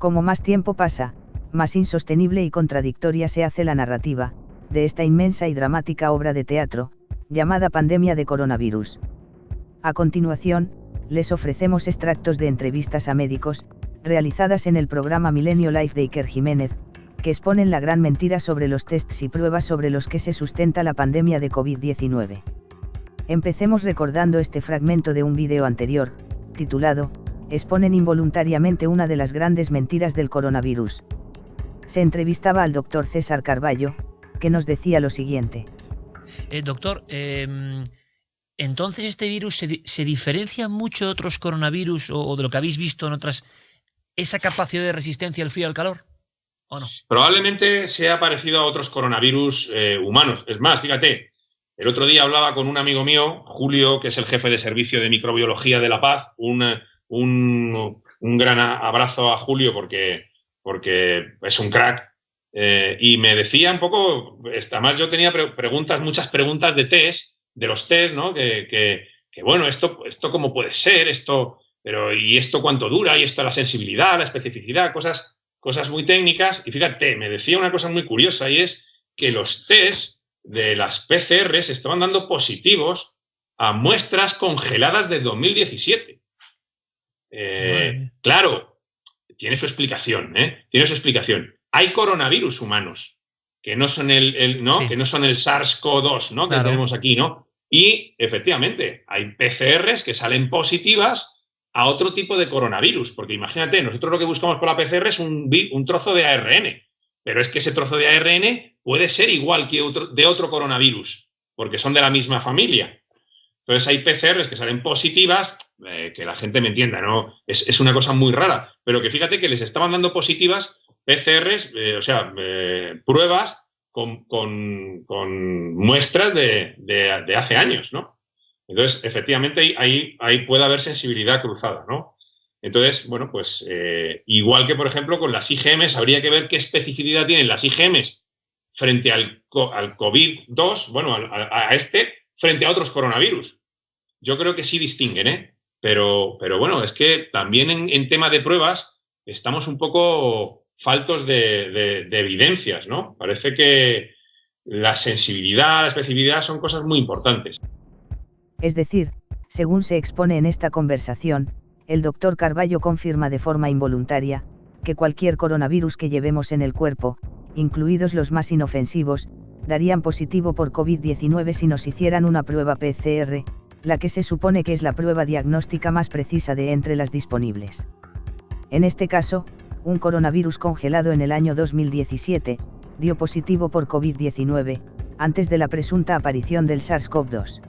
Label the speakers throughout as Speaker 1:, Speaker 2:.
Speaker 1: Como más tiempo pasa, más insostenible y contradictoria se hace la narrativa de esta inmensa y dramática obra de teatro, llamada Pandemia de Coronavirus. A continuación, les ofrecemos extractos de entrevistas a médicos, realizadas en el programa Milenio Life de Iker Jiménez, que exponen la gran mentira sobre los tests y pruebas sobre los que se sustenta la pandemia de COVID-19. Empecemos recordando este fragmento de un vídeo anterior, titulado, exponen involuntariamente una de las grandes mentiras del coronavirus. Se entrevistaba al doctor César Carballo, que nos decía lo siguiente.
Speaker 2: Doctor, entonces este virus se diferencia mucho de otros coronavirus o de lo que habéis visto en otras, esa capacidad de resistencia al frío y al calor, ¿o no?
Speaker 3: Probablemente sea parecido a otros coronavirus humanos. Es más, fíjate, el otro día hablaba con un amigo mío, Julio, que es el jefe de servicio de microbiología de La Paz. Un gran abrazo a Julio porque es un crack. Y me decía un poco, además yo tenía muchas preguntas de los test, ¿no? Que bueno, esto cómo puede ser, ¿y esto cuánto dura? Y esto la sensibilidad, la especificidad, cosas muy técnicas. Y fíjate, me decía una cosa muy curiosa, y es que los test de las PCRs estaban dando positivos a muestras congeladas de 2017. Claro, tiene su explicación, Tiene su explicación. Hay coronavirus humanos que no son ¿no? Sí. Que no son el SARS-CoV-2, ¿no? Claro. Que tenemos aquí, ¿no? Y efectivamente, hay PCRs que salen positivas a otro tipo de coronavirus, porque imagínate, nosotros lo que buscamos por la PCR es un trozo de ARN, pero es que ese trozo de ARN puede ser igual que de otro coronavirus, porque son de la misma familia. Entonces hay PCRs que salen positivas, que la gente me entienda, ¿no? Es una cosa muy rara, pero que fíjate que les estaban dando positivas PCRs, pruebas con muestras de hace años, ¿no? Entonces, efectivamente, ahí puede haber sensibilidad cruzada, ¿no? Entonces, bueno, pues igual que, por ejemplo, con las IgMs, habría que ver qué especificidad tienen las IgMs frente al COVID-2, bueno, a frente a otros coronavirus. Yo creo que sí distinguen, Pero bueno, es que también en tema de pruebas estamos un poco faltos de evidencias, ¿no? Parece que la sensibilidad, la especificidad son cosas muy importantes.
Speaker 1: Es decir, según se expone en esta conversación, el doctor Carballo confirma de forma involuntaria que cualquier coronavirus que llevemos en el cuerpo, incluidos los más inofensivos, darían positivo por COVID-19 si nos hicieran una prueba PCR, la que se supone que es la prueba diagnóstica más precisa de entre las disponibles. En este caso, un coronavirus congelado en el año 2017, dio positivo por COVID-19, antes de la presunta aparición del SARS-CoV-2.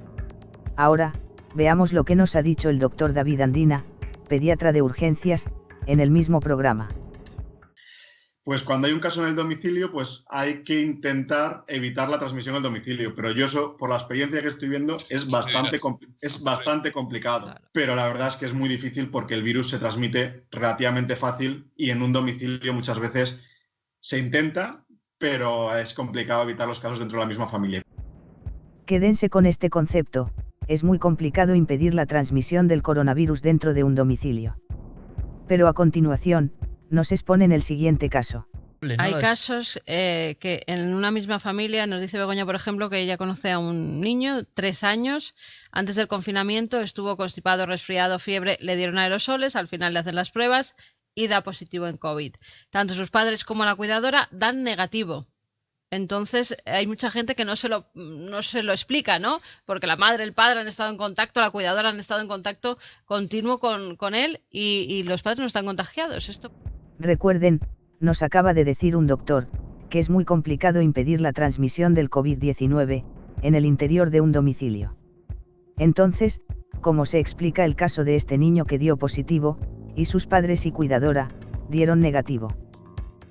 Speaker 1: Ahora, veamos lo que nos ha dicho el doctor David Andina, pediatra de urgencias, en el mismo programa.
Speaker 4: Pues cuando hay un caso en el domicilio, pues hay que intentar evitar la transmisión al domicilio. Pero yo eso, por la experiencia que estoy viendo, es bastante complicado. Claro. Pero la verdad es que es muy difícil porque el virus se transmite relativamente fácil y en un domicilio muchas veces se intenta, pero es complicado evitar los casos dentro de la misma familia.
Speaker 1: Quédense con este concepto, es muy complicado impedir la transmisión del coronavirus dentro de un domicilio. Pero a continuación, nos exponen el siguiente caso.
Speaker 5: Hay casos que en una misma familia, nos dice Begoña, por ejemplo, que ella conoce a un niño, 3 años, antes del confinamiento, estuvo constipado, resfriado, fiebre, le dieron aerosoles, al final le hacen las pruebas y da positivo en COVID. Tanto sus padres como la cuidadora dan negativo. Entonces hay mucha gente que no se lo explica, ¿no? Porque la madre, el padre han estado en contacto, la cuidadora han estado en contacto continuo con él y los padres no están contagiados. Esto.
Speaker 1: Recuerden, nos acaba de decir un doctor, que es muy complicado impedir la transmisión del COVID-19 en el interior de un domicilio. Entonces, ¿cómo se explica el caso de este niño que dio positivo, y sus padres y cuidadora dieron negativo?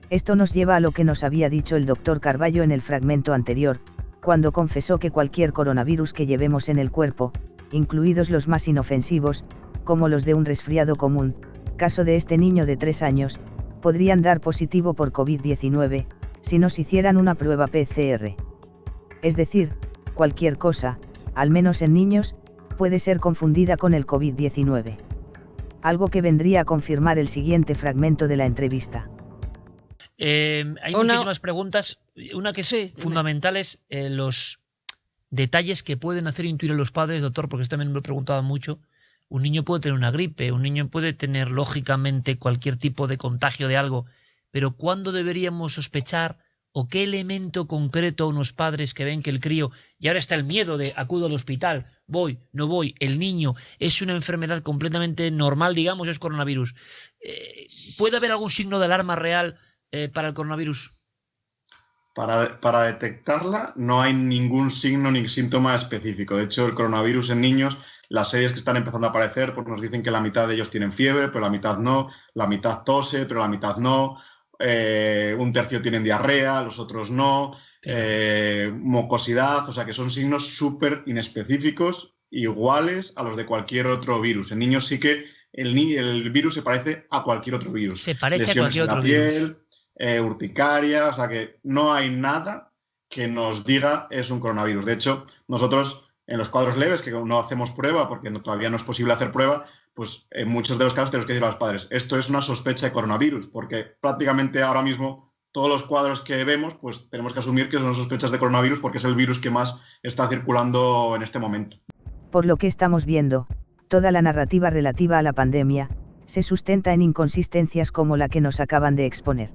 Speaker 1: Esto nos lleva a lo que nos había dicho el doctor Carballo en el fragmento anterior, cuando confesó que cualquier coronavirus que llevemos en el cuerpo, incluidos los más inofensivos, como los de un resfriado común, caso de este niño de 3 años, podrían dar positivo por COVID-19, si nos hicieran una prueba PCR. Es decir, cualquier cosa, al menos en niños, puede ser confundida con el COVID-19. algo que vendría a confirmar el siguiente fragmento de la entrevista.
Speaker 2: Hay muchísimas preguntas. Una que es fundamental es los detalles que pueden hacer intuir a los padres, doctor, porque esto también me lo he preguntado mucho. Un niño puede tener una gripe, un niño puede tener lógicamente cualquier tipo de contagio de algo, pero ¿cuándo deberíamos sospechar o qué elemento concreto unos padres que ven que el crío, y ahora está el miedo de acudo al hospital, voy, no voy, el niño es una enfermedad completamente normal, digamos, es coronavirus? ¿Puede haber algún signo de alarma real para el coronavirus?
Speaker 4: Para detectarla no hay ningún signo ni síntoma específico. De hecho, el coronavirus en niños, las series que están empezando a aparecer, pues nos dicen que la mitad de ellos tienen fiebre, pero la mitad no, la mitad tose, pero la mitad no, un tercio tienen diarrea, los otros no, mucosidad, o sea que son signos súper inespecíficos, iguales a los de cualquier otro virus. En niños sí que el virus se parece a cualquier otro virus.
Speaker 2: Se parece
Speaker 4: lesiones
Speaker 2: a cualquier otro virus.
Speaker 4: Urticaria, o sea que no hay nada que nos diga es un coronavirus. De hecho, nosotros en los cuadros leves, que no hacemos prueba porque todavía no es posible hacer prueba, pues en muchos de los casos tenemos que decir a los padres, esto es una sospecha de coronavirus, porque prácticamente ahora mismo todos los cuadros que vemos, pues tenemos que asumir que son sospechas de coronavirus porque es el virus que más está circulando en este momento.
Speaker 1: Por lo que estamos viendo, toda la narrativa relativa a la pandemia se sustenta en inconsistencias como la que nos acaban de exponer.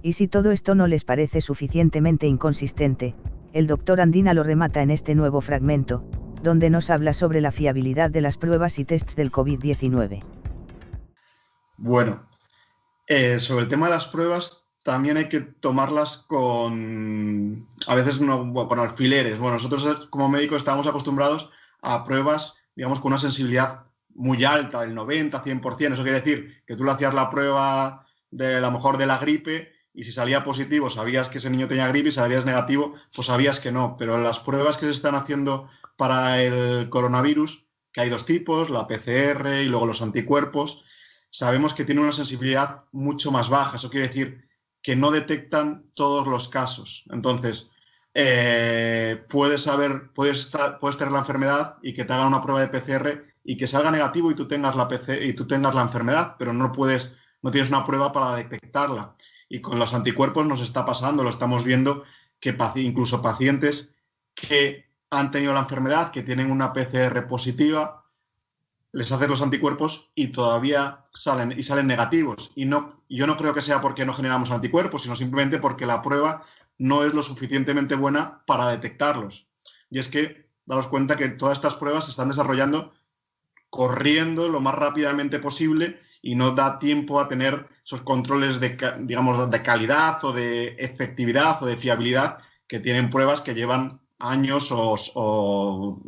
Speaker 1: Y si todo esto no les parece suficientemente inconsistente, el doctor Andina lo remata en este nuevo fragmento, donde nos habla sobre la fiabilidad de las pruebas y tests del COVID-19.
Speaker 4: Bueno, sobre el tema de las pruebas, también hay que tomarlas a veces con alfileres. Bueno, nosotros como médicos estamos acostumbrados a pruebas, digamos, con una sensibilidad muy alta, del 90, 100%. Eso quiere decir que tú le hacías la prueba a lo mejor de la gripe, y si salía positivo sabías que ese niño tenía gripe y si salías negativo pues sabías que no. Pero las pruebas que se están haciendo para el coronavirus, que hay dos tipos, la PCR y luego los anticuerpos, sabemos que tienen una sensibilidad mucho más baja. Eso quiere decir que no detectan todos los casos. Entonces, puedes tener la enfermedad y que te hagan una prueba de PCR y que salga negativo y tú tengas la enfermedad, pero no tienes una prueba para detectarla. Y con los anticuerpos nos está pasando, lo estamos viendo, que incluso pacientes que han tenido la enfermedad, que tienen una PCR positiva, les haces los anticuerpos y todavía salen negativos. Y yo no creo que sea porque no generamos anticuerpos, sino simplemente porque la prueba no es lo suficientemente buena para detectarlos. Y es que daros cuenta que todas estas pruebas se están desarrollando corriendo lo más rápidamente posible y no da tiempo a tener esos controles de calidad o de efectividad o de fiabilidad que tienen pruebas que llevan años o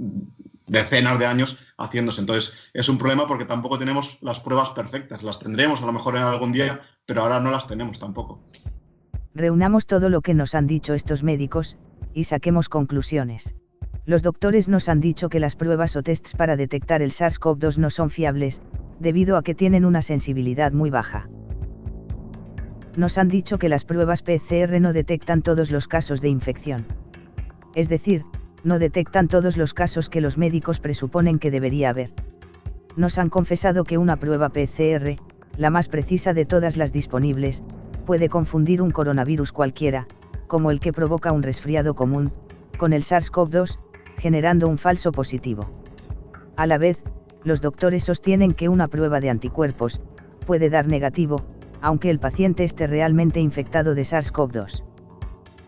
Speaker 4: decenas de años haciéndose. Entonces es un problema porque tampoco tenemos las pruebas perfectas. Las tendremos a lo mejor en algún día, pero ahora no las tenemos tampoco.
Speaker 1: Reunamos todo lo que nos han dicho estos médicos y saquemos conclusiones. Los doctores nos han dicho que las pruebas o tests para detectar el SARS-CoV-2 no son fiables, debido a que tienen una sensibilidad muy baja. Nos han dicho que las pruebas PCR no detectan todos los casos de infección. Es decir, no detectan todos los casos que los médicos presuponen que debería haber. Nos han confesado que una prueba PCR, la más precisa de todas las disponibles, puede confundir un coronavirus cualquiera, como el que provoca un resfriado común, con el SARS-CoV-2, generando un falso positivo. A la vez, los doctores sostienen que una prueba de anticuerpos puede dar negativo, aunque el paciente esté realmente infectado de SARS-CoV-2.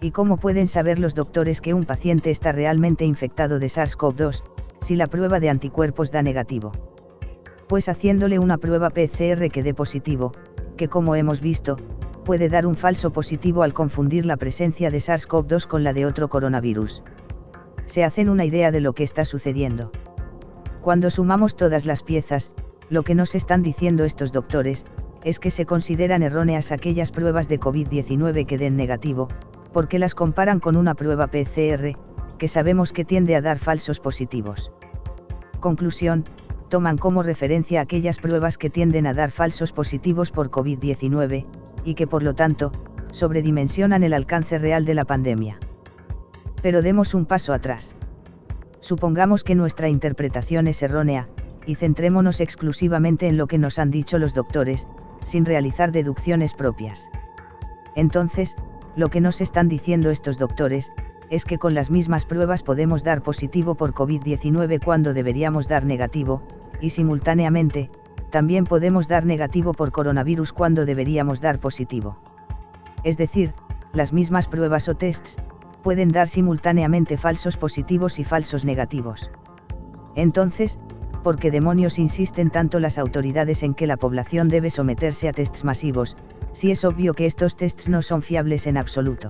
Speaker 1: ¿Y cómo pueden saber los doctores que un paciente está realmente infectado de SARS-CoV-2, si la prueba de anticuerpos da negativo? Pues haciéndole una prueba PCR que dé positivo, que como hemos visto, puede dar un falso positivo al confundir la presencia de SARS-CoV-2 con la de otro coronavirus. Se hacen una idea de lo que está sucediendo. Cuando sumamos todas las piezas, lo que nos están diciendo estos doctores, es que se consideran erróneas aquellas pruebas de COVID-19 que den negativo, porque las comparan con una prueba PCR, que sabemos que tiende a dar falsos positivos. Conclusión, toman como referencia aquellas pruebas que tienden a dar falsos positivos por COVID-19, y que por lo tanto, sobredimensionan el alcance real de la pandemia. Pero demos un paso atrás. Supongamos que nuestra interpretación es errónea, y centrémonos exclusivamente en lo que nos han dicho los doctores, sin realizar deducciones propias. Entonces, lo que nos están diciendo estos doctores, es que con las mismas pruebas podemos dar positivo por COVID-19 cuando deberíamos dar negativo, y simultáneamente, también podemos dar negativo por coronavirus cuando deberíamos dar positivo. Es decir, las mismas pruebas o tests, pueden dar simultáneamente falsos positivos y falsos negativos. Entonces, ¿por qué demonios insisten tanto las autoridades en que la población debe someterse a tests masivos, si es obvio que estos tests no son fiables en absoluto?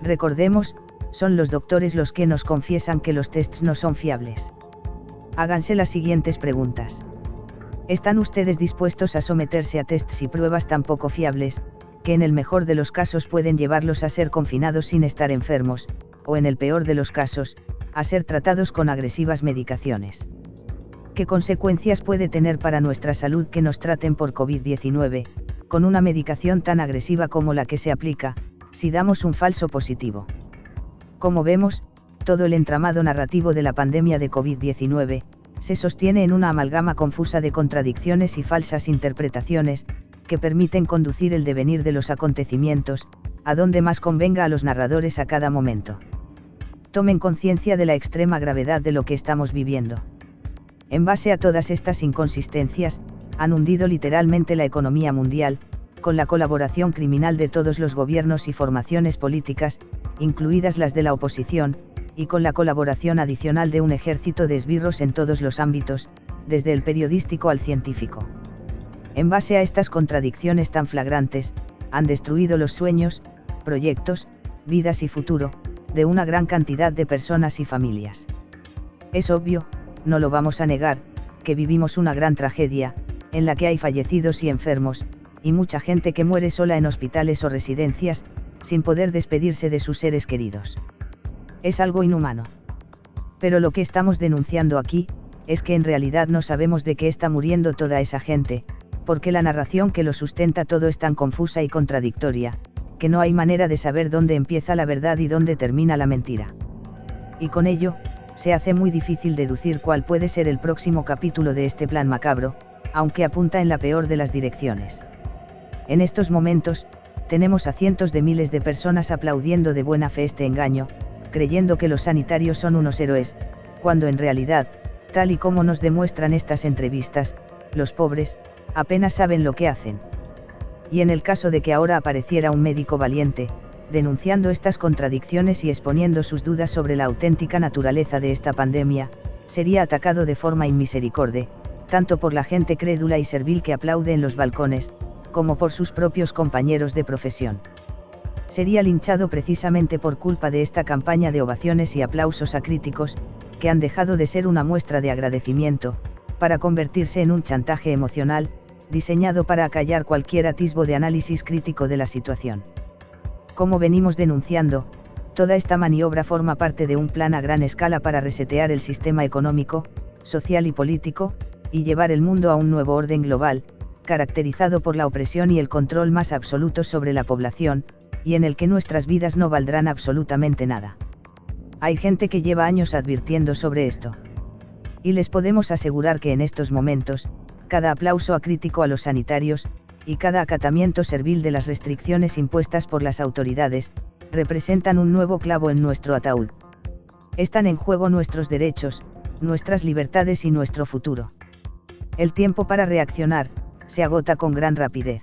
Speaker 1: Recordemos, son los doctores los que nos confiesan que los tests no son fiables. Háganse las siguientes preguntas. ¿Están ustedes dispuestos a someterse a tests y pruebas tan poco fiables, que en el mejor de los casos pueden llevarlos a ser confinados sin estar enfermos, o en el peor de los casos, a ser tratados con agresivas medicaciones? ¿Qué consecuencias puede tener para nuestra salud que nos traten por COVID-19, con una medicación tan agresiva como la que se aplica, si damos un falso positivo? Como vemos, todo el entramado narrativo de la pandemia de COVID-19, se sostiene en una amalgama confusa de contradicciones y falsas interpretaciones, que permiten conducir el devenir de los acontecimientos, a donde más convenga a los narradores a cada momento. Tomen conciencia de la extrema gravedad de lo que estamos viviendo. En base a todas estas inconsistencias, han hundido literalmente la economía mundial, con la colaboración criminal de todos los gobiernos y formaciones políticas, incluidas las de la oposición, y con la colaboración adicional de un ejército de esbirros en todos los ámbitos, desde el periodístico al científico. En base a estas contradicciones tan flagrantes, han destruido los sueños, proyectos, vidas y futuro, de una gran cantidad de personas y familias. Es obvio, no lo vamos a negar, que vivimos una gran tragedia, en la que hay fallecidos y enfermos, y mucha gente que muere sola en hospitales o residencias, sin poder despedirse de sus seres queridos. Es algo inhumano. Pero lo que estamos denunciando aquí, es que en realidad no sabemos de qué está muriendo toda esa gente, porque la narración que lo sustenta todo es tan confusa y contradictoria, que no hay manera de saber dónde empieza la verdad y dónde termina la mentira. Y con ello, se hace muy difícil deducir cuál puede ser el próximo capítulo de este plan macabro, aunque apunta en la peor de las direcciones. En estos momentos, tenemos a cientos de miles de personas aplaudiendo de buena fe este engaño, creyendo que los sanitarios son unos héroes, cuando en realidad, tal y como nos demuestran estas entrevistas, los pobres, apenas saben lo que hacen. Y en el caso de que ahora apareciera un médico valiente, denunciando estas contradicciones y exponiendo sus dudas sobre la auténtica naturaleza de esta pandemia, sería atacado de forma inmisericorde, tanto por la gente crédula y servil que aplaude en los balcones, como por sus propios compañeros de profesión. Sería linchado precisamente por culpa de esta campaña de ovaciones y aplausos acríticos, que han dejado de ser una muestra de agradecimiento, para convertirse en un chantaje emocional, diseñado para acallar cualquier atisbo de análisis crítico de la situación. Como venimos denunciando, toda esta maniobra forma parte de un plan a gran escala para resetear el sistema económico, social y político, y llevar el mundo a un nuevo orden global, caracterizado por la opresión y el control más absolutos sobre la población, y en el que nuestras vidas no valdrán absolutamente nada. Hay gente que lleva años advirtiendo sobre esto. Y les podemos asegurar que en estos momentos, cada aplauso acrítico a los sanitarios, y cada acatamiento servil de las restricciones impuestas por las autoridades, representan un nuevo clavo en nuestro ataúd. Están en juego nuestros derechos, nuestras libertades y nuestro futuro. El tiempo para reaccionar, se agota con gran rapidez.